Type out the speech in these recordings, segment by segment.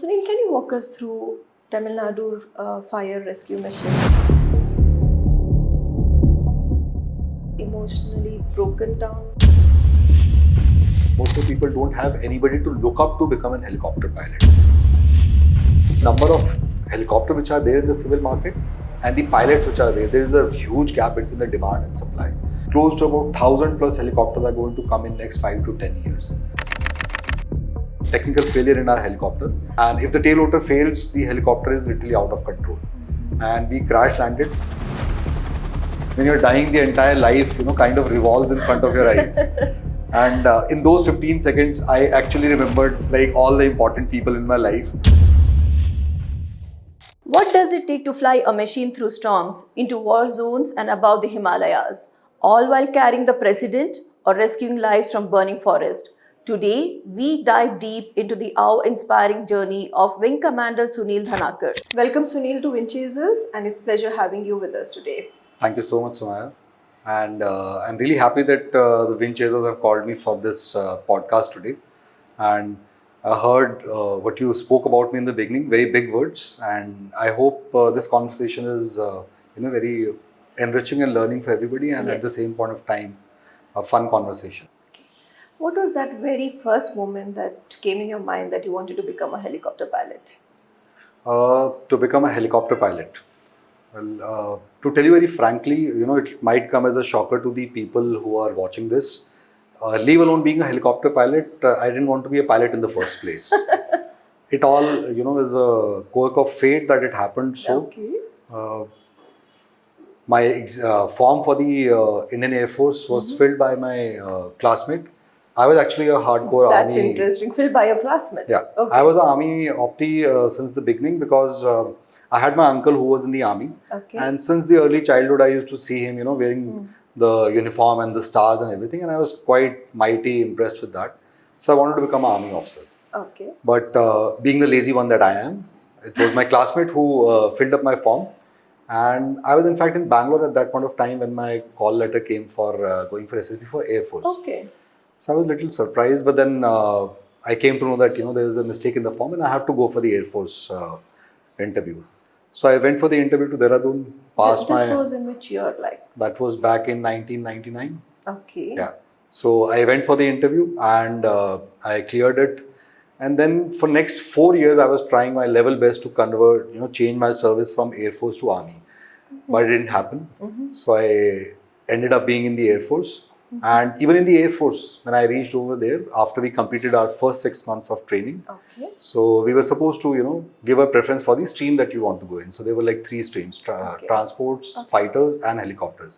Sunil, can you walk us through Tamil Nadu fire rescue mission? Emotionally broken down. Most of the people don't have anybody to look up to become an helicopter pilot. Number of helicopters which are there in the civil market and the pilots which are there is a huge gap between the demand and supply. Close to about 1,000 plus helicopters are going to come in next 5 to 10 years. Technical failure in our helicopter, and if the tail rotor fails, the helicopter is literally out of control. And we crash landed. When you're dying, the entire life, kind of revolves in front of your eyes. And in those 15 seconds, I actually remembered like all the important people in my life. What does it take to fly a machine through storms, into war zones and above the Himalayas, all while carrying the president or rescuing lives from burning forest? Today, we dive deep into the awe-inspiring journey of Wing Commander Sunil Dhanakar. Welcome Sunil to Wind Chasers, and it's a pleasure having you with us today. Thank you so much, Sumaya. And I'm really happy that the Wind Chasers have called me for this podcast today. And I heard what you spoke about me in the beginning, very big words. And I hope this conversation is very enriching and learning for everybody, and Yes. at the same point of time, a fun conversation. What was that very first moment that came in your mind that you wanted to become a helicopter pilot? To become a helicopter pilot. Well, to tell you very frankly, it might come as a shocker to the people who are watching this. Leave alone being a helicopter pilot, I didn't want to be a pilot in the first place. It all, is a quirk of fate that it happened so. Okay. My form for the Indian Air Force was filled by my classmate. I was actually a hardcore That's army. interesting. Filled by your classmate. Yeah, Okay. I was an army optee since the beginning because I had my uncle who was in the army. Okay. And since the early childhood, I used to see him, wearing the uniform and the stars and everything. And I was quite mighty impressed with that. So I wanted to become an army officer. Okay. But being the lazy one that I am, it was my classmate who filled up my form. And I was in fact in Bangalore at that point of time when my call letter came for going for SSB for Air Force. Okay. So I was a little surprised, but then I came to know that there is a mistake in the form and I have to go for the Air Force interview. So I went for the interview to Dehradun, passed This my. was in which year, like? That was back in 1999. Okay. Yeah. So I went for the interview and I cleared it. And then for next 4 years, I was trying my level best to convert, change my service from Air Force to Army. But it didn't happen. So I ended up being in the Air Force. And even in the Air Force, when I reached over there, after we completed our first 6 months of training, Okay. so we were supposed to, give a preference for the stream that you want to go in. So there were like 3 streams, transports, fighters and helicopters.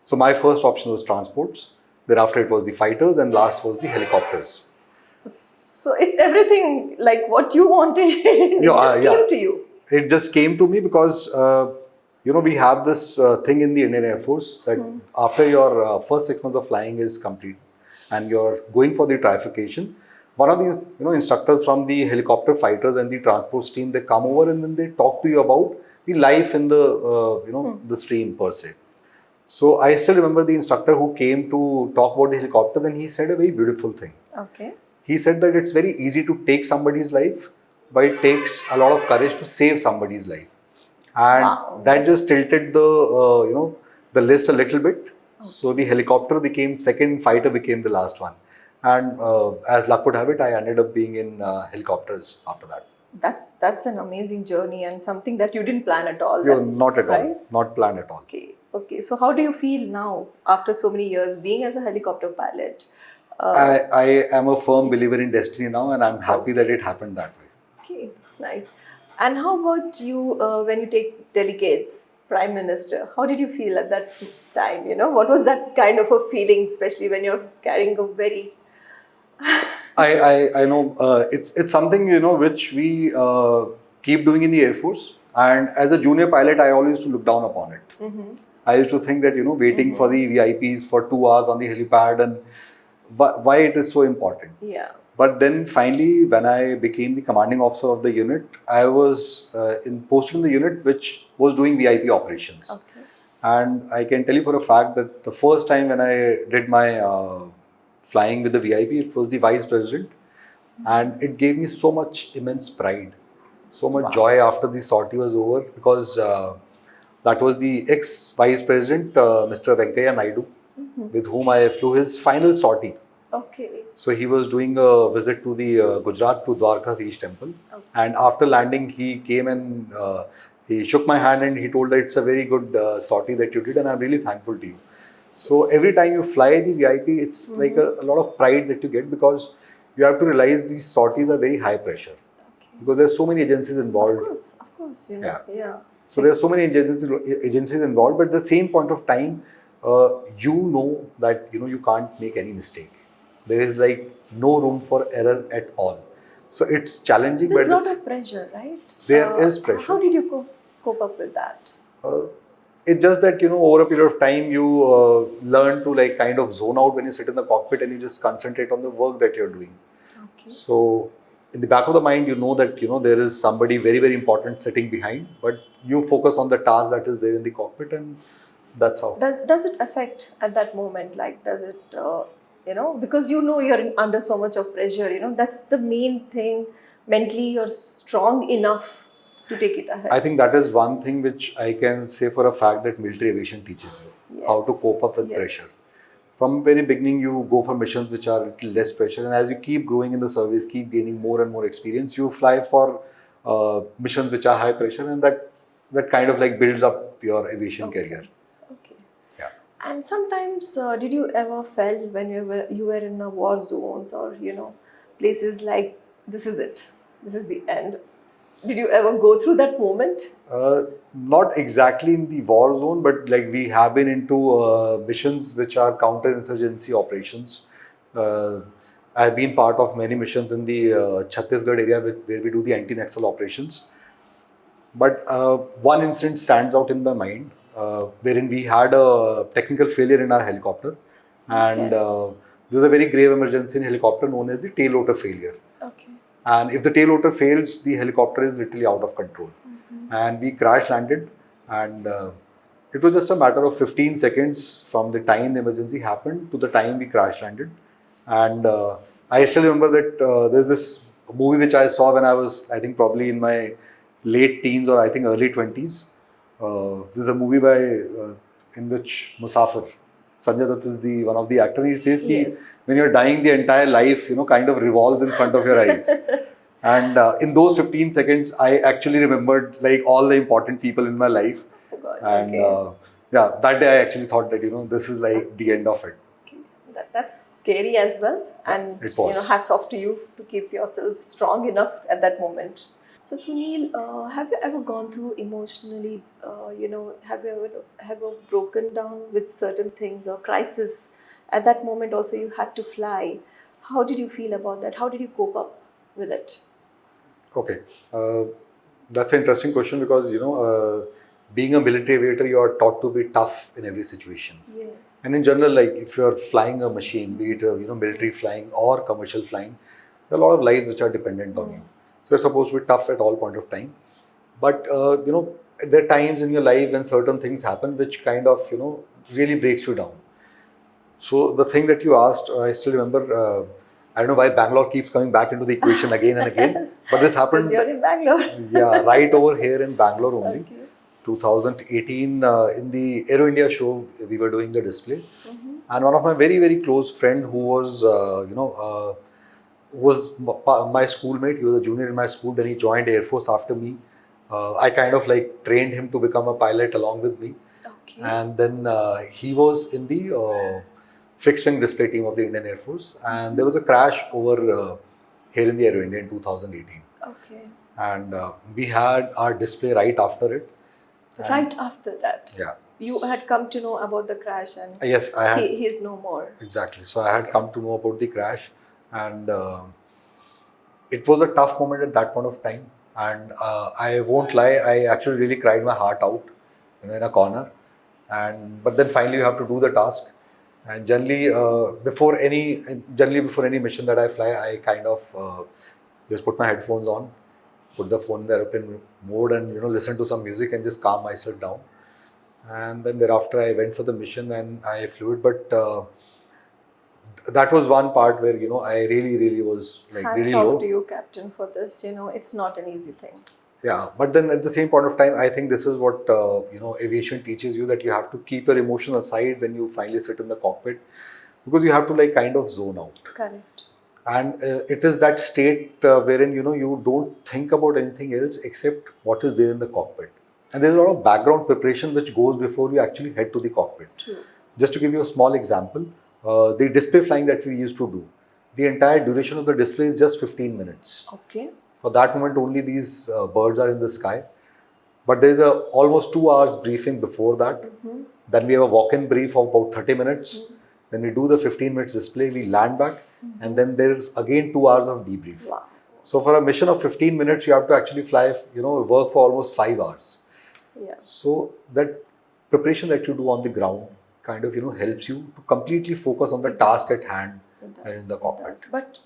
So my first option was transports. Thereafter it was the fighters and last was the helicopters. So it's everything like what you wanted. It just came to you. It just came to me because, we have this thing in the Indian Air Force that after your first 6 months of flying is complete and you're going for the trifurcation, one of the instructors from the helicopter fighters and the transport stream, they come over and then they talk to you about the life in the the stream per se. So I still remember the instructor who came to talk about the helicopter, and he said a very beautiful thing. Okay. He said that it's very easy to take somebody's life, but it takes a lot of courage to save somebody's life. And Wow, that just tilted the the list a little bit. Okay. So the helicopter became second, fighter became the last one. And as luck would have it, I ended up being in helicopters after that. That's an amazing journey and something that you didn't plan at all. Not at right? all. Not planned at all. Okay. Okay. So how do you feel now after so many years being as a helicopter pilot? I am a firm believer in destiny now, and I'm happy that it happened that way. Okay, that's nice. And how about you when you take delegates, Prime Minister? How did you feel at that time? What was that kind of a feeling, especially when you're carrying a very... I know it's something which we keep doing in the Air Force, and as a junior pilot, I always used to look down upon it. I used to think that waiting for the VIPs for 2 hours on the helipad and why it is so important. Yeah. But then finally, when I became the commanding officer of the unit, I was posted in the unit which was doing VIP operations. Okay. And I can tell you for a fact that the first time when I did my flying with the VIP, it was the vice president. and it gave me so much immense pride, so much Wow. joy after the sortie was over, because that was the ex-Vice President, Mr. Venkaiah Naidu, with whom I flew his final sortie. Okay. So he was doing a visit to the Gujarat, to Dwarkadhish temple, and after landing, he came and he shook my hand and he told that it's a very good sortie that you did, and I'm really thankful to you. So every time you fly the VIP, it's like a lot of pride that you get, because you have to realize these sorties are very high pressure, Okay. because there's so many agencies involved. Of course, you know. Yeah. Yeah. So there are so many agencies involved, but at the same point of time, you know that you can't make any mistake. There is like no room for error at all. So it's challenging, There's but a lot of pressure, right? there is pressure. How did you cope up with that? Uh, it's just that over a period of time you learn to like kind of zone out when you sit in the cockpit and you just concentrate on the work that you're doing. Okay. So in the back of the mind, you know that there is somebody very, very important sitting behind, but you focus on the task that is there in the cockpit, and that's how. Does it affect at that moment? Like, does it, because you're under so much of pressure, that's the main thing. Mentally, you're strong enough to take it ahead. I think that is one thing which I can say for a fact that military aviation teaches you, how to Yes. cope up with Yes. pressure. From very beginning, you go for missions which are a little less pressure, and as you keep growing in the service, keep gaining more and more experience, you fly for missions which are high pressure, and that kind of like builds up your aviation career. Okay. Yeah. And sometimes, did you ever felt when you were in a war zones, or places like, this is it, this is the end? Did you ever go through that moment? Not exactly in the war zone, but like we have been into missions which are counter-insurgency operations. I've been part of many missions in the Chhattisgarh area where we do the anti-Naxal operations. But one incident stands out in my mind, wherein we had a technical failure in our helicopter, and there's a very grave emergency in helicopter known as the tail rotor failure. Okay. And if the tail rotor fails, the helicopter is literally out of control. And we crash landed, and it was just a matter of 15 seconds from the time the emergency happened to the time we crash landed. And I still remember that there's this movie which I saw when I was, I think, probably in my late teens or I think early 20s. There's a movie by in which Musafir, Sanjay Dutt is the one of the actors. He says Yes. that when you're dying, the entire life, kind of revolves in front of your eyes. And in those 15 seconds, I actually remembered like all the important people in my life. Oh God. And Okay. yeah, that day I actually thought that this is like the end of it. That's scary as well, and it was. hats off to you to keep yourself strong enough at that moment. So Sunil, have you ever gone through emotionally, have you ever broken down with certain things or crisis? At that moment also you had to fly. How did you feel about that? How did you cope up with it? Okay, that's an interesting question, because being a military aviator, you are taught to be tough in every situation. Yes. And in general, like if you're flying a machine, be it military flying or commercial flying, there are a lot of lives which are dependent on you. So you're supposed to be tough at all point of time. But there are times in your life when certain things happen which kind of really breaks you down. So the thing that you asked, I still remember. I don't know why Bangalore keeps coming back into the equation again and again, but this happened. Because you're in Bangalore. Yeah, right over here in Bangalore only. Okay. 2018 in the Aero India show, we were doing the display, and one of my very, very close friend who was my schoolmate. He was a junior in my school. Then he joined Air Force after me. I kind of like trained him to become a pilot along with me. Okay. And then he was in the fixed wing display team of the Indian Air Force, and there was a crash over here in the Aero India in 2018. Okay. And we had our display right after it. Right after that. Yeah. You had come to know about the crash, and Yes, I had. he is no more. Exactly. So I had come to know about the crash, and it was a tough moment at that point of time. And I won't lie, I actually really cried my heart out, in a corner. But then finally you have to do the task. And generally, before any mission that I fly, I kind of just put my headphones on, put the phone in the airplane mode, and listen to some music and just calm myself down. And then thereafter I went for the mission and I flew it. But that was one part where, I really was like Hats really off low. to you, Captain, for this. It's not an easy thing. Yeah, but then at the same point of time, I think this is what aviation teaches you, that you have to keep your emotion aside when you finally sit in the cockpit, because you have to like kind of zone out. Correct. And it is that state wherein you don't think about anything else except what is there in the cockpit. And there's a lot of background preparation which goes before you actually head to the cockpit. True. Just to give you a small example, the display flying that we used to do, the entire duration of the display is just 15 minutes. Okay. For that moment only these birds are in the sky. But there is a almost 2 hours briefing before that. Then we have a walk-in brief of about 30 minutes. Then we do the 15 minutes display, we land back, and then there is again 2 hours of debrief. Wow. So for a mission of 15 minutes, you have to actually fly, work for almost 5 hours. Yeah. So that preparation that you do on the ground kind of, helps you to completely focus on the task at hand in the cockpit. But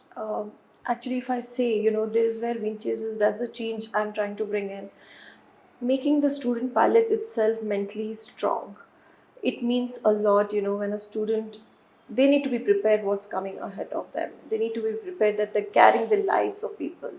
actually, if I say, there is where wind chases, that's a change I'm trying to bring in. Making the student pilots itself mentally strong. It means a lot, when a student, they need to be prepared what's coming ahead of them. They need to be prepared that they're carrying the lives of people.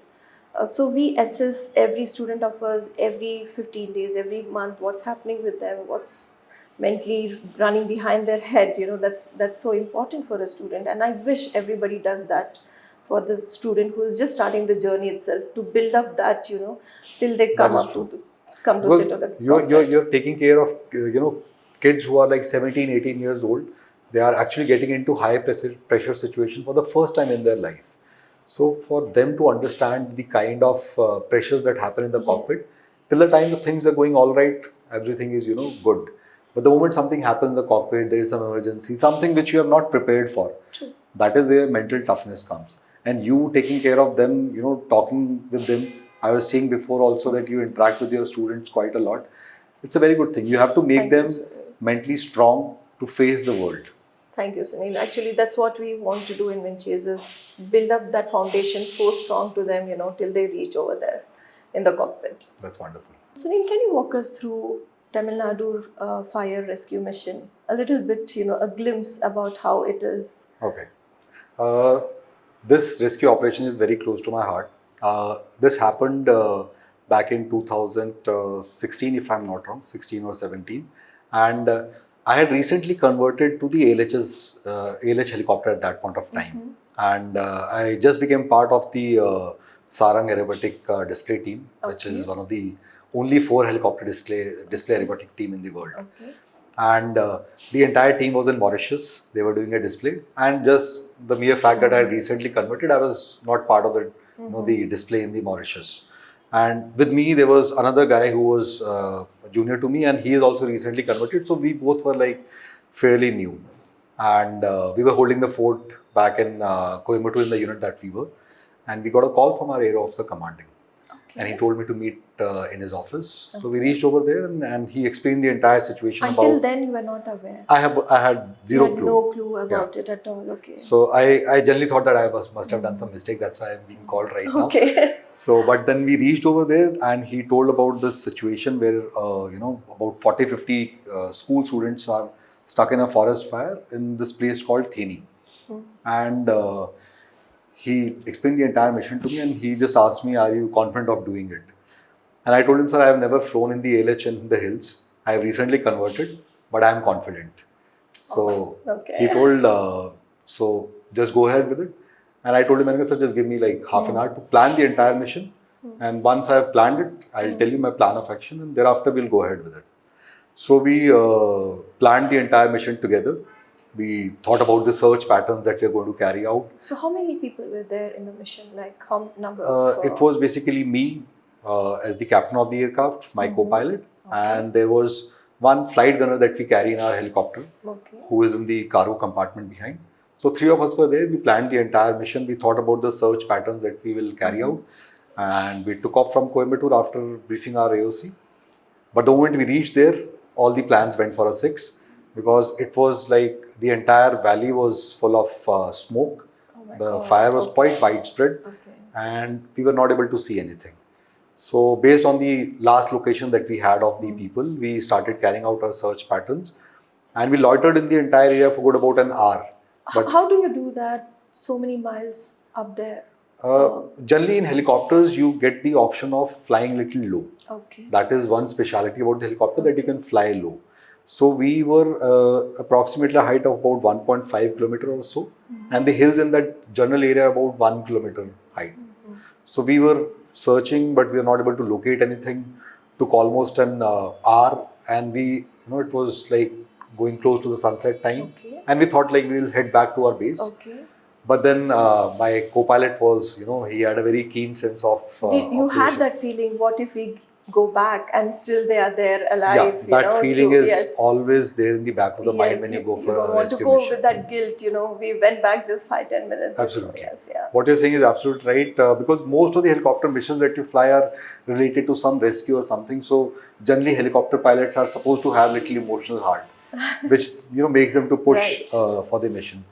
So we assess every student of us every 15 days, every month, what's happening with them, what's mentally running behind their head. That's so important for a student. And I wish everybody does that for the student who is just starting the journey itself, to build up that, till they come up to come to sit on the you're taking care of, kids who are like 17, 18 years old. They are actually getting into high pressure situation for the first time in their life. So for them to understand the kind of pressures that happen in the cockpit, till the time the things are going all right, everything is, good. But the moment something happens in the cockpit, there is some emergency, something which you have not prepared for. True. That is where mental toughness comes. And you taking care of them, talking with them. I was saying before also that you interact with your students quite a lot. It's a very good thing. You have to make them mentally strong to face the world. Thank you, Sunil. Actually, that's what we want to do in Wind Chasers. Build up that foundation so strong to them, till they reach over there in the cockpit. That's wonderful. Sunil, can you walk us through Tamil Nadu fire rescue mission? A little bit, a glimpse about how it is. Okay. This rescue operation is very close to my heart. This happened back in 2016, if I'm not wrong, 16 or 17. And I had recently converted to the ALH helicopter at that point of time. And I just became part of the Sarang aerobatic display team, which is one of the only 4 helicopter display aerobatic team in the world. Okay. And the entire team was in Mauritius. They were doing a display, and just the mere fact that I had recently converted, I was not part of the the display in the Mauritius. And with me there was another guy who was junior to me, and he is also recently converted. So we both were like fairly new, and we were holding the fort back in Coimbatore in the unit that we were, and we got a call from our air officer commanding. And he told me to meet in his office. So we reached over there, and he explained the entire situation. Until then, you were not aware. I had zero clue. No clue about it at all. Okay. So I generally thought that I must have done some mistake. That's why I'm being called right now. Okay. So, but then we reached over there, and he told about this situation where about 40-50 school students are stuck in a forest fire in this place called Theni, and he explained the entire mission to me, and he just asked me, "Are you confident of doing it?" And I told him, "Sir, I have never flown in the ALH in the hills. I have recently converted, but I am confident." So he told, "So just go ahead with it." And I told him, "Sir, just give me like half an hour to plan the entire mission. And once I have planned it, I'll tell you my plan of action, and thereafter we'll go ahead with it." So we planned the entire mission together. We thought about the search patterns that we are going to carry out. So how many people were there in the mission? Like how number? It was basically me as the captain of the aircraft, my co-pilot, and there was one flight gunner that we carry in our helicopter, who is in the cargo compartment behind. So 3 of us were there. We planned the entire mission. We thought about the search patterns that we will carry out, and we took off from Coimbatore after briefing our AOC. But the moment we reached there, all the plans went for a 6. Because it was like the entire valley was full of smoke. The fire was quite widespread, and we were not able to see anything. So based on the last location that we had of the people, we started carrying out our search patterns, and we loitered in the entire area for about an hour But How do you do that so many miles up there? generally in helicopters, you get the option of flying little low. Okay. That is one speciality about the helicopter, that you Okay. can fly low. So we were approximately a height of about 1.5 kilometer or so, and the hills in that general area about 1 kilometer height. So we were searching, but we were not able to locate anything. Took almost an hour, and it was like going close to the sunset time, Okay. and we thought like we will head back to our base. Okay. But then my co-pilot was, he had a very keen sense of Did you had observation. that feeling? What if we go back and still they are there Yeah, alive? that feeling is yes. always there in the back of the mind Yes, when you you, go you for don't a want to rescue go mission. with that guilt, we went back just 5-10 minutes. Absolutely. Yes, yeah. What you're saying is absolutely right, because most of the helicopter missions that you fly are related to some rescue or something. So generally, helicopter pilots are supposed to have little emotional heart, which makes them to push Right. for the mission.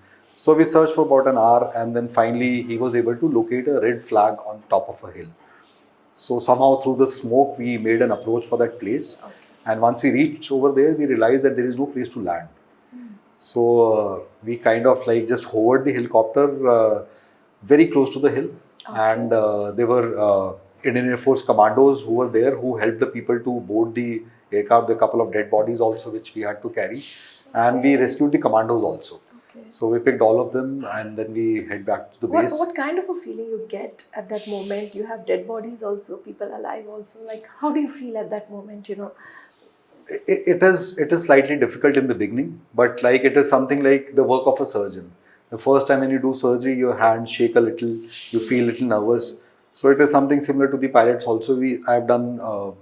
So we searched for about an hour, and then finally he was able to locate a red flag on top of a hill. So somehow through the smoke, we made an approach for that place. Okay. And once we reached over there, we realized that there is no place to land. So we kind of like just hovered the helicopter very close to the hill. Okay. And there were Indian Air Force commandos who were there, who helped the people to board the aircraft. A couple of dead bodies also, which we had to carry. And we rescued the commandos also. Okay. So we picked all of them, and then we head back to the base. What kind of a feeling you get at that moment? You have dead bodies also, people alive also. Like, how do you feel at that moment? It is slightly difficult in the beginning, but like it is something like the work of a surgeon. The first time when you do surgery, your hands shake a little, you feel a little nervous. So it is something similar to the pilots also. I have done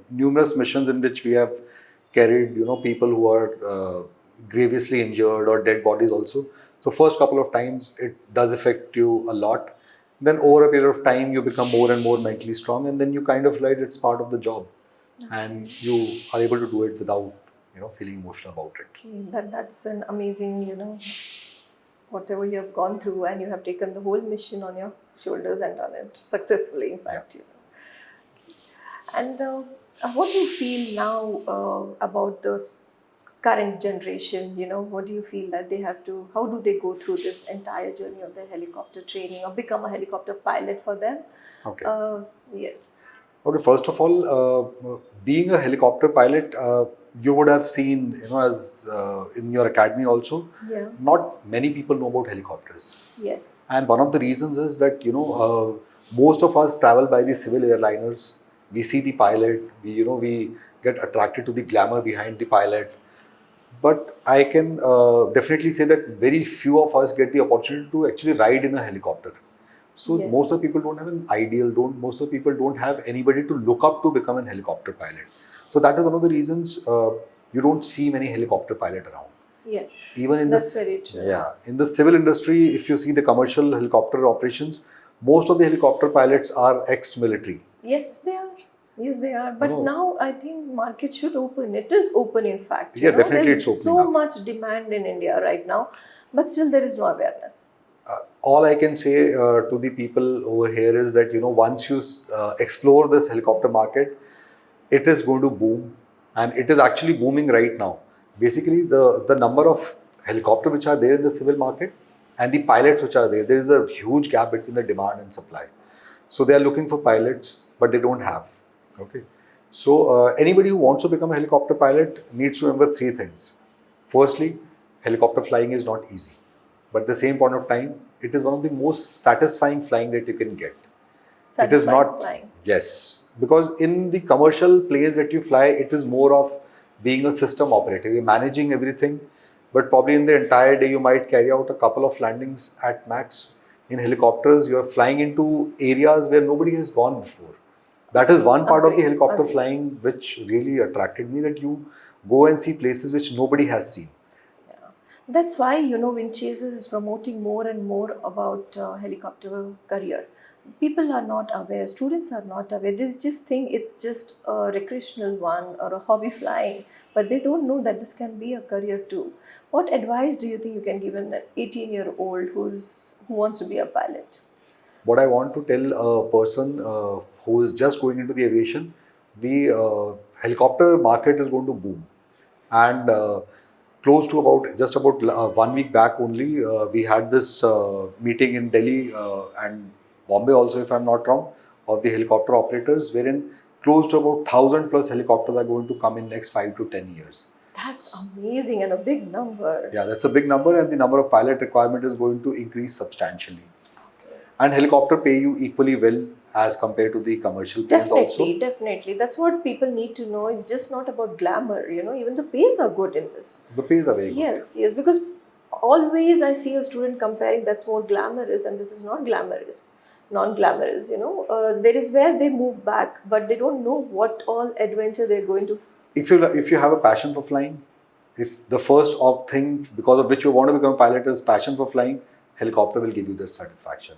numerous missions in which we have carried people who are grievously injured or dead bodies also. So first couple of times it does affect you a lot. Then over a period of time you become more and more mentally strong, and then you kind of like it's part of the job. And you are able to do it without feeling emotional about it. Okay, that's an amazing, whatever you have gone through, and you have taken the whole mission on your shoulders and done it successfully, in fact. And what do you feel now about this current generation? What do you feel that they have to, how do they go through this entire journey of their helicopter training or become a helicopter pilot for them? Okay. Yes. Okay, first of all, being a helicopter pilot, you would have seen, as in your academy also, Yeah. not many people know about helicopters. Yes. And one of the reasons is that, most of us travel by the civil airliners. We see the pilot, we get attracted to the glamour behind the pilot. But I can definitely say that very few of us get the opportunity to actually ride in a helicopter. So Yes. most of the people don't have an ideal, most of the people don't have anybody to look up to become a helicopter pilot. So that is one of the reasons you don't see many helicopter pilot around. Yes. Even in that's this, very true. yeah, in the civil industry, if you see the commercial helicopter operations, most of the helicopter pilots are ex-military. Yes, they are. Yes, they are. But No. now I think market should open. It is open, in fact. Yeah, definitely There's it's opening so up. much demand in India right now, but still there is no awareness. All I can say to the people over here is that once you explore this helicopter market, it is going to boom, and it is actually booming right now. Basically, the number of helicopter which are there in the civil market and the pilots which are there is a huge gap between the demand and supply. So they are looking for pilots, but they don't have. Okay. So anybody who wants to become a helicopter pilot needs to remember three things. Firstly, helicopter flying is not easy, but at the same point of time, it is one of the most satisfying flying that you can get. It is not Flying. Yes, because in the commercial planes that you fly, it is more of being a system operator. You're managing everything, but probably in the entire day you might carry out a couple of landings at max. In helicopters, you are flying into areas where nobody has gone before. That is one part of the helicopter flying which really attracted me, that you go and see places which nobody has seen. Yeah. That's why, Wind Chasers is promoting more and more about helicopter career. People are not aware, students are not aware. They just think it's just a recreational one or a hobby flying, but they don't know that this can be a career too. What advice do you think you can give an 18-year-old who wants to be a pilot? What I want to tell a person who is just going into the aviation, the helicopter market is going to boom. And close to just about 1 week back only, we had this meeting in Delhi and Bombay also, if I'm not wrong, of the helicopter operators, wherein close to about 1,000 plus helicopters are going to come in next 5 to 10 years. That's amazing and a big number. Yeah, that's a big number, and the number of pilot requirement is going to increase substantially. And helicopter pay you equally well as compared to the commercial planes also. Definitely. That's what people need to know. It's just not about glamour, even the pays are good in this. The pays are very good. Yes, because always I see a student comparing that's more glamorous and this is not glamorous, non-glamorous, there is where they move back, but they don't know what all adventure they're going to. If you have a passion for flying, if the first thing because of which you want to become a pilot is passion for flying, helicopter will give you that satisfaction.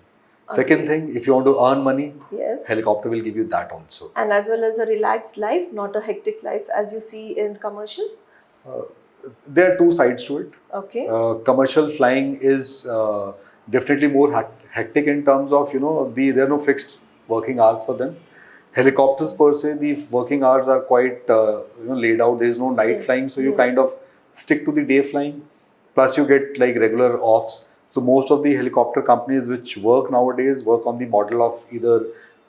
Second thing, if you want to earn money, yes, helicopter will give you that also. And as well as a relaxed life, not a hectic life as you see in commercial. There are two sides to it. Okay. Commercial flying is definitely more hectic in terms of there are no fixed working hours for them. Helicopters per se, the working hours are quite laid out. There is no night flying, so you kind of stick to the day flying. Plus, you get like regular offs. So most of the helicopter companies which work nowadays work on the model of either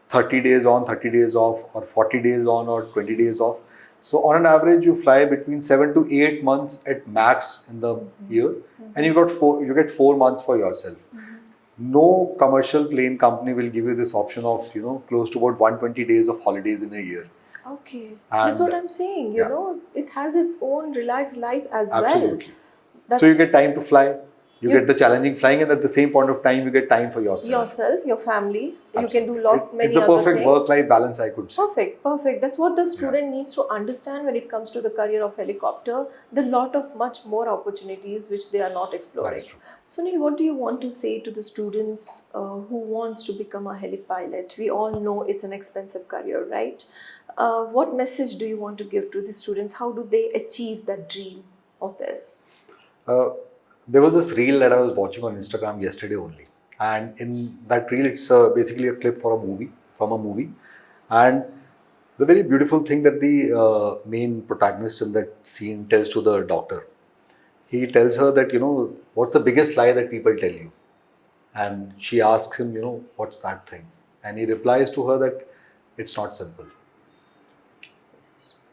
30 days on, 30 days off, or 40 days on or 20 days off. So on an average, you fly between 7 to 8 months at max in the year, and you get 4 months for yourself. No commercial plane company will give you this option of close to about 120 days of holidays in a year. Okay, and that's what I'm saying. It has its own relaxed life as absolutely. well. So you get time to fly. You get the challenging flying, and at the same point of time, you get time for yourself, your family. Absolutely. You can do many It's a other perfect things. work-life balance, I could say. Perfect. That's what the student needs to understand when it comes to the career of helicopter. There are lot of much more opportunities which they are not exploring. Sunil, what do you want to say to the students who wants to become a heli pilot? We all know it's an expensive career, right? What message do you want to give to the students? How do they achieve that dream of theirs? There was this reel that I was watching on Instagram yesterday only, and in that reel, it's basically a clip from a movie, and the very beautiful thing that the main protagonist in that scene tells to the doctor, he tells her that what's the biggest lie that people tell you, and she asks him what's that thing, and he replies to her that it's not simple.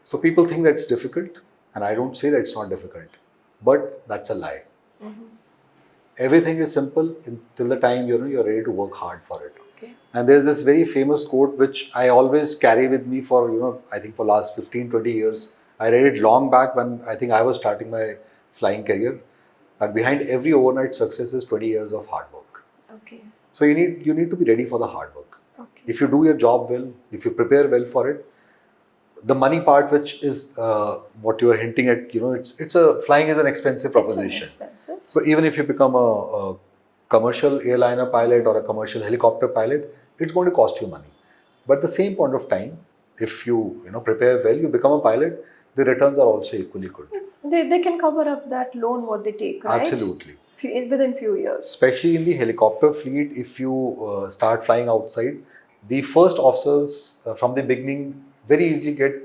So people think that it's difficult, and I don't say that it's not difficult, but that's a lie. Everything is simple until the time you're ready to work hard for it. Okay. And there's this very famous quote which I always carry with me for I think for last 15-20 years. I read it long back when I think I was starting my flying career, that behind every overnight success is 20 years of hard work. Okay. So you need to be ready for the hard work. Okay. If you do your job well, if you prepare well for it, the money part, which is what you are hinting at, flying is an expensive proposition. So even if you become a commercial airliner pilot or a commercial helicopter pilot, it's going to cost you money. But at the same point of time, if you prepare well, you become a pilot, the returns are also equally good. They can cover up that loan what they take, right? Absolutely. Within few years. Especially in the helicopter fleet, if you start flying outside, the first officers from the beginning very easily get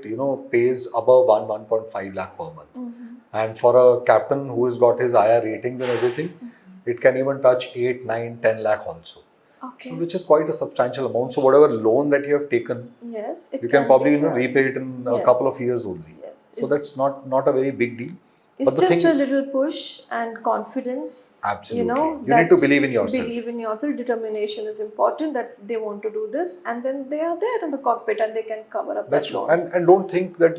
pays above 1.5 lakh per month, and for a captain who has got his IR ratings and everything, it can even touch 8, 9, 10 lakh also. Okay. So, which is quite a substantial amount. So whatever loan that you have taken, you can probably repay it in a couple of years only. Yes. So that's not a very big deal. It's just a little push and confidence. Absolutely. You need to believe in yourself. Believe in yourself. Determination is important that they want to do this, and then they are there in the cockpit and they can cover up that loans. And don't think that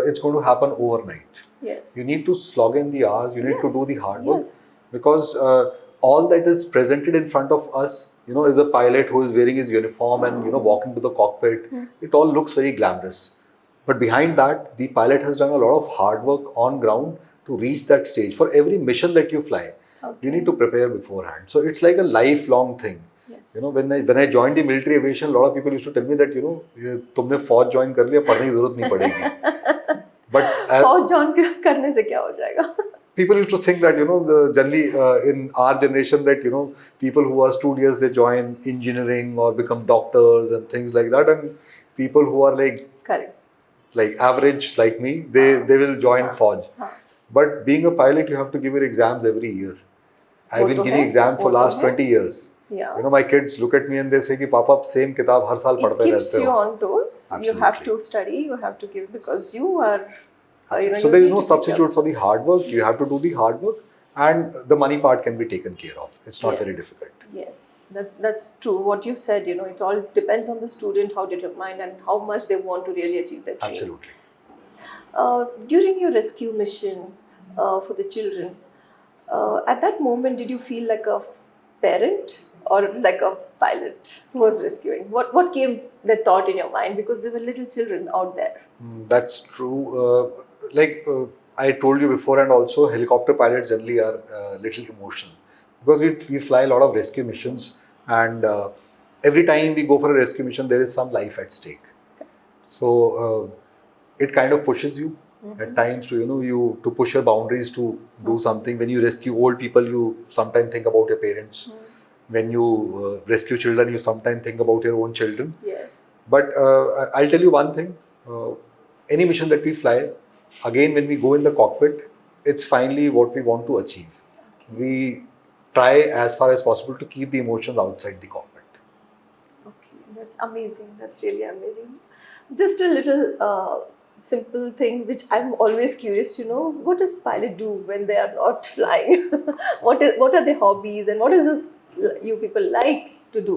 it's going to happen overnight. Yes. You need to slog in the hours. You need to do the hard work, because all that is presented in front of us, is a pilot who is wearing his uniform and walking to the cockpit. It all looks very glamorous, but behind that, the pilot has done a lot of hard work on ground to reach that stage. For every mission that you fly, you need to prepare beforehand. So it's like a lifelong thing. Yes. When I joined the military aviation, a lot of people used to tell me that तुमने फौज join कर लिया, पढ़ने की जरूरत नहीं पड़ेगी. But फौज join करने से क्या हो जाएगा? People used to think that generally in our generation that people who are studious, they join engineering or become doctors and things like that, and people who are like average like me, they will join Fauj. But being a pilot, you have to give your exams every year. I've वो been तो giving है, exam for वो तो last है. 20 years. Yeah. You know, my kids look at me and they say कि पापा आप same किताब हर साल It पढ़ते keeps रहते you हो. on toes. You have Absolutely. to study, you have to give, because you are, So there is need no to teach substitute us. for the hard work. You have to do the hard work, and the money part can be taken care of. It's not very Yes. difficult. Yes, that's true. What you said, it all depends on the student, how determined and how much they want to really achieve their dream. Absolutely. During your rescue mission for the children, at that moment, did you feel like a parent or like a pilot who was rescuing? What came that thought in your mind? Because there were little children out there. That's true. I told you before, and also helicopter pilots generally are little emotional because we fly a lot of rescue missions, and every time we go for a rescue mission, there is some life at stake. So it kind of pushes you at times to to push your boundaries to do something. When you rescue old people, you sometimes think about your parents. When you rescue children, you sometimes think about your own children. Yes. But I'll tell you one thing. Any mission that we fly, again, when we go in the cockpit, it's finally what we want to achieve. We try as far as possible to keep the emotions outside the cockpit. Okay, that's amazing. That's really amazing. Just a little simple thing which I'm always curious to know: what does pilot do when they are not flying? What are their hobbies, and what is this you people like to do?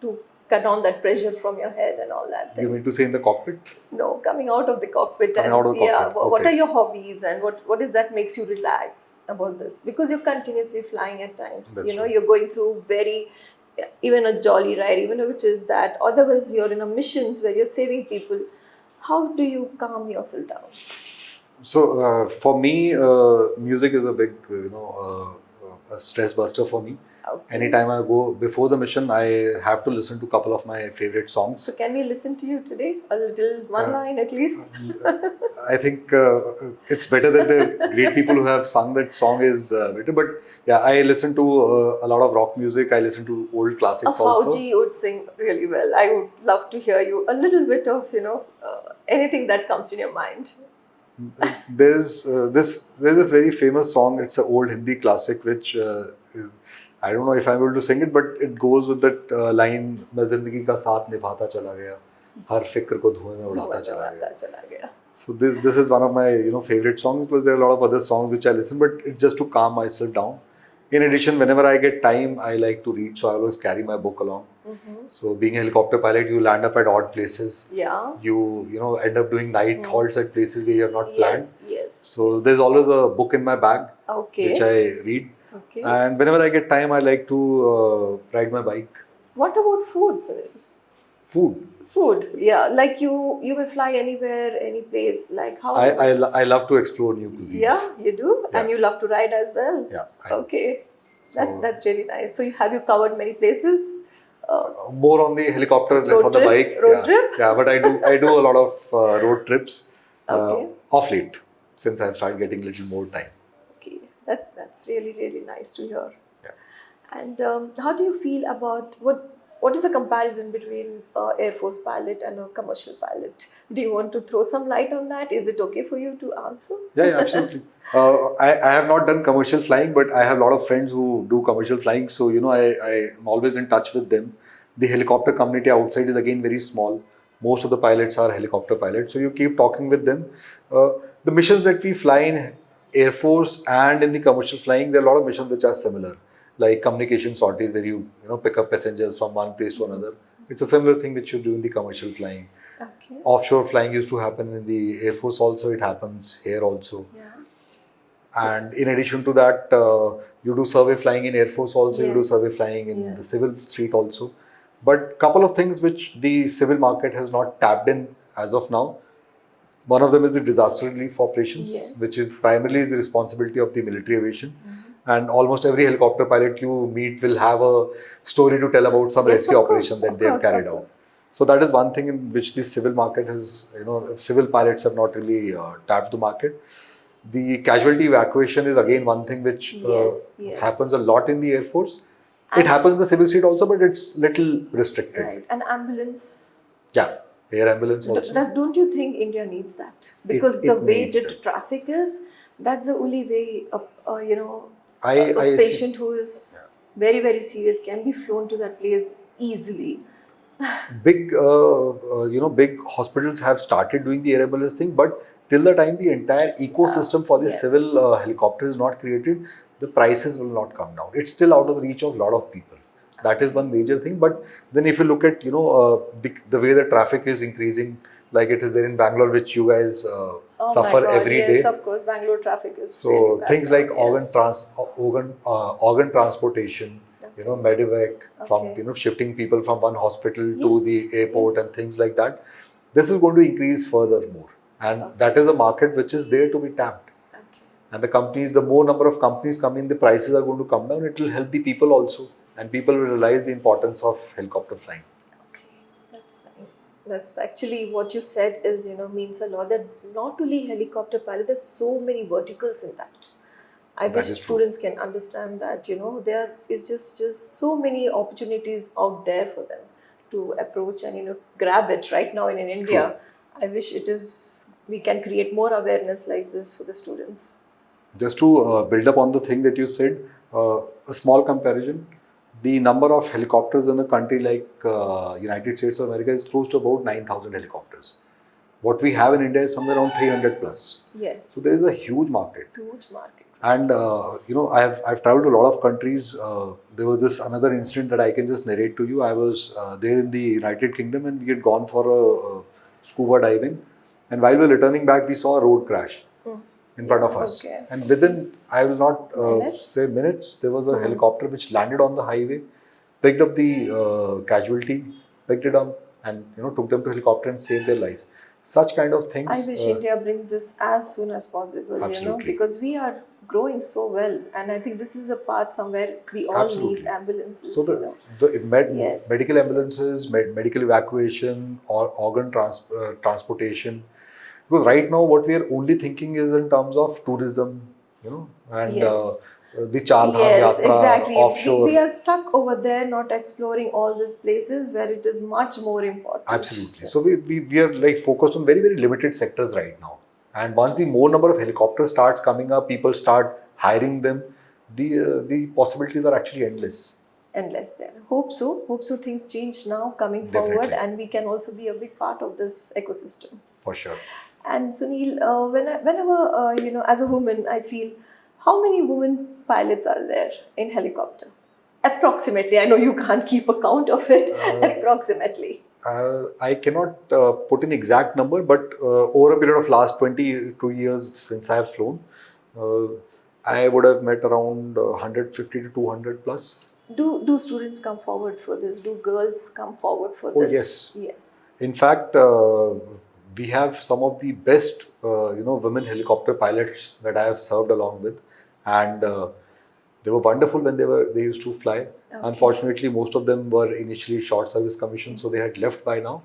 To cut down that pressure from your head and all that. You mean Things. to say in the cockpit? No, coming out of the cockpit. Coming And out of the yeah, cockpit, what okay. are your hobbies, and what is that makes you relax about this? Because you're continuously flying at times. That's true. You're going through even a jolly ride, even which is that. Otherwise, you're in a missions where you're saving people. How do you calm yourself down? So for me, music is a big, a stress buster for me. Okay. Anytime I go before the mission, I have to listen to a couple of my favorite songs. So can we listen to you today? A little one line at least. I think it's better that the great people who have sung that song is better. But yeah, I listen to a lot of rock music. I listen to old classics also. Fauji would sing really well. I would love to hear you a little bit of anything that comes in your mind. There's this very famous song. It's an old Hindi classic, which I don't know if I'm able to sing it, but it goes with that line, मैं जिंदगी का साथ निभाता चला गया, हर फिक्र को धुएं में उड़ाता चला गया. So this is one of my favorite songs, because there are a lot of other songs which I listen, but it's just to calm myself down. In addition, whenever I get time, I like to read, so I always carry my book along. So being a helicopter pilot, you land up at odd places. Yeah. You end up doing night halts at places where you have not planned. Yes. So there's always a book in my bag, Okay. which I read. Okay. And whenever I get time, I like to ride my bike. What about food, Sunil? Food. Food, yeah. Like you may fly anywhere, any place. Like how? I love to explore new cuisines. Yeah, you do, Yeah. and you love to ride as well. Yeah. Okay. So- That's really nice. So have you covered many places? More on the helicopter, less Road on the trip? bike. Road Yeah. trip? Yeah, but I do a lot of road trips Okay. off late, since I've started getting a little more time. Okay, that's really nice to hear. Yeah. And how do you feel about what is the comparison between Air Force pilot and a commercial pilot? Do you want to throw some light on that? Is it okay for you to answer? Yeah, absolutely. I have not done commercial flying, but I have a lot of friends who do commercial flying. So, I'm always in touch with them. The helicopter community outside is again very small. Most of the pilots are helicopter pilots. So you keep talking with them. The missions that we fly in Air Force and in the commercial flying, there are a lot of missions which are similar. Like communication sorties, where you pick up passengers from one place to another. It's a similar thing which you do in the commercial flying. Okay. Offshore flying used to happen in the Air Force also. It happens here also. Yeah. And in addition to that, you do survey flying in Air Force also. You do Yes. survey flying in Yes. the civil street also. But couple of things which the civil market has not tapped in as of now. One of them is the disaster relief operations, Yes. which is primarily the responsibility of the military aviation. And almost every helicopter pilot you meet will have a story to tell about some Yes, rescue of course, operation that of they have course, carried of out. course. So that is one thing in which the civil market has, civil pilots have not really tapped the market. The casualty evacuation is again one thing which Yes. happens a lot in the Air Force. It happens in the civil street also, but it's little restricted. Right. And ambulance. Yeah, air ambulance also. Don't you think India needs that? Because It the way needs the that. traffic is, That's the only way, I a see. patient who is very, very serious can be flown to that place easily. Big hospitals have started doing the air ambulance thing, but till the time the entire ecosystem for the civil Yes. helicopter is not created, the prices will not come down. It's still out of the reach of a lot of people. That is one major thing. But then if you look at the way the traffic is increasing, like it is there in Bangalore, which you guys Oh my suffer God, every yes, day. of course. Bangalore traffic is really So bad things now. like Yes. organ transportation, Okay. medevac, from Okay. shifting people from one hospital to the Yes. airport and Yes. things like that. This is going to increase furthermore, and that Okay. is a market which is there to be tapped. Okay. And the companies, the more number of companies come in, the prices are going to come down. It will help the people also, and people will realize the importance of helicopter flying. Okay, that's nice. That's actually what you said is, means a lot. That not only helicopter pilot, there's so many verticals in that. I wish That is true. students can understand that, there is just so many opportunities out there for them to approach and, grab it right now in True. India. I wish we can create more awareness like this for the students. Just to build up on the thing that you said, a small comparison, the number of helicopters in a country like United States of America is close to about 9,000 helicopters. What we have in India is somewhere around 300 plus. So there Yes, is a huge market. huge market. And I've traveled to a lot of countries. There was this another incident that I can just narrate to you. I was there in the United Kingdom, and we had gone for a scuba diving. And while we were returning back, we saw a road crash in front of us. Okay. And within, I will not Minutes? say minutes, there was a helicopter which landed on the highway, picked up the casualty, picked it up, and took them to helicopter and saved their lives. Such kind of I things. wish India brings this as soon as possible, Absolutely. because we are growing so well, and I think this is a part somewhere we all Absolutely. need ambulances. So Yes. medical ambulances, medical evacuation, or organ transportation. Because right now, what we are only thinking is in terms of tourism, and Yes. the Char Dham Yes, Yatra exactly. offshore. We are stuck over there, not exploring all these places where it is much more important. Absolutely. So we are like focused on very, very limited sectors right now. And once the more number of helicopters starts coming up, people start hiring them, the possibilities are actually endless. Endless there. Hope so. Hope so. Things change now, coming forward, Definitely. and we can also be a big part of this ecosystem. For sure. And Sunil, whenever as a woman, I feel, how many women pilots are there in helicopter? Approximately. I know you can't keep a count of it. Approximately. I cannot put an exact number, but over a period of last 22 years since I have flown, uh, I would have met around 150 to 200 plus. Do students come forward for this? Do girls come forward for Oh, this? yes. Yes. In fact, we have some of the best, women helicopter pilots that I have served along with, and they were wonderful when they used to fly. Okay. Unfortunately, most of them were initially short service commissioned, so they had left by now.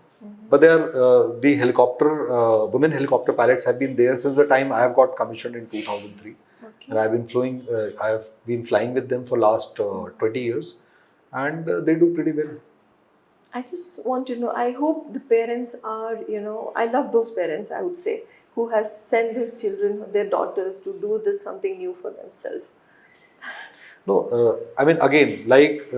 But they are the women helicopter pilots have been there since the time I have got commissioned in 2003, Okay. and I've been flying. I have been flying with them for last 20 years, and they do pretty well. I just want to know, I hope the parents are, I love those parents, I would say, who has sent their children, their daughters to do this something new for themselves. No, I mean, again, like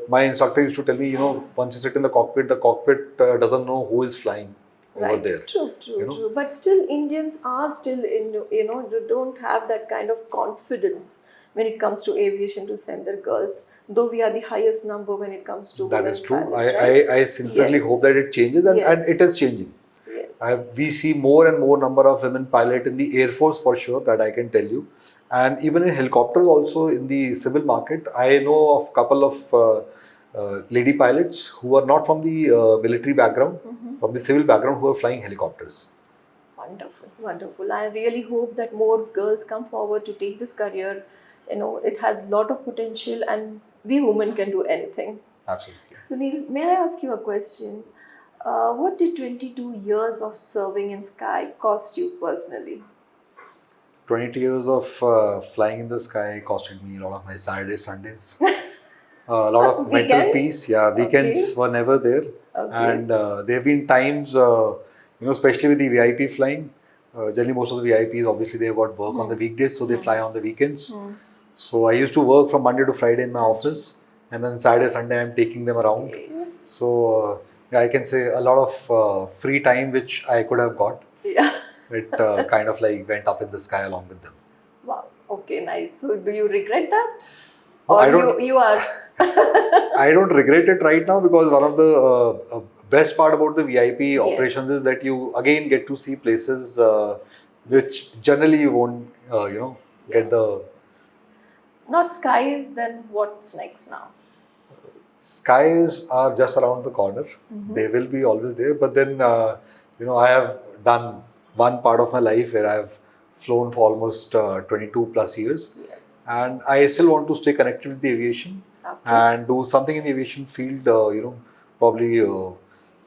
my instructor used to tell me, once you sit in the cockpit doesn't know who is flying over Right. there. True, You know? true. But still, Indians are still they don't have that kind of confidence when it comes to aviation to send their girls. Though we are the highest number when it comes to That women is true. pilots, right? I sincerely Yes. hope that it changes, and it is Yes. changing. Yes. We see more and more number of women pilot in the Air Force for sure, that I can tell you. And even in helicopters also in the civil market, I know of couple of lady pilots who are not from the military background, from the civil background, who are flying helicopters. Wonderful, wonderful. I really hope that more girls come forward to take this career. It has a lot of potential, and we women can do anything. Absolutely. Sunil, may I ask you a question? What did 22 years of serving in Sky cost you personally? 20 years of flying in the sky costed me a lot of my Saturdays, Sundays. A lot of mental Weekends? peace. Yeah, weekends Okay. were never there. Okay. And there have been times, especially with the VIP flying, Generally, most of the VIPs, obviously, they've got work on the weekdays, so they fly on the weekends. So I used to work from Monday to Friday in my office, and then Saturday, Sunday, I'm taking them around. Okay. So yeah, I can say a lot of free time which I could have got. Yeah. It kind of like went up in the sky along with them. Wow. Okay, nice. So do you regret that? No, Or I don't. you are I don't regret it right now because one of the best part about the VIP operations Yes. is that you again get to see places which generally you won't, get the not skies, then what's next now? skies are just around the corner. They will be always there. But then, I have done one part of my life where I've flown for almost 22 plus years. Yes. And I still want to stay connected with the aviation Okay. and do something in the aviation field, probably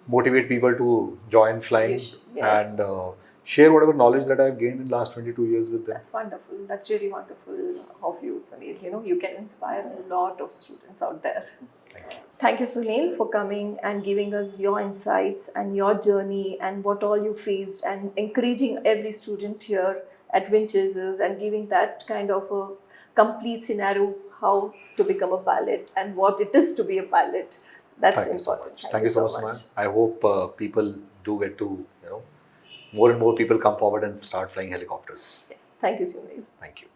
motivate people to join flying Yes. and share whatever knowledge that I've gained in the last 22 years with them. That's wonderful. That's really wonderful of you, Sunil. You can inspire a lot of students out there. Thank you. Thank you, Sunil, for coming and giving us your insights and your journey and what all you faced, and encouraging every student here at Wind Chasers and giving that kind of a complete scenario how to become a pilot and what it is to be a pilot. That's Thank you so important. much. Thank you so much, ma'am. I hope people do get to, more and more people come forward and start flying helicopters. Yes. Thank you, Sunil. Thank you.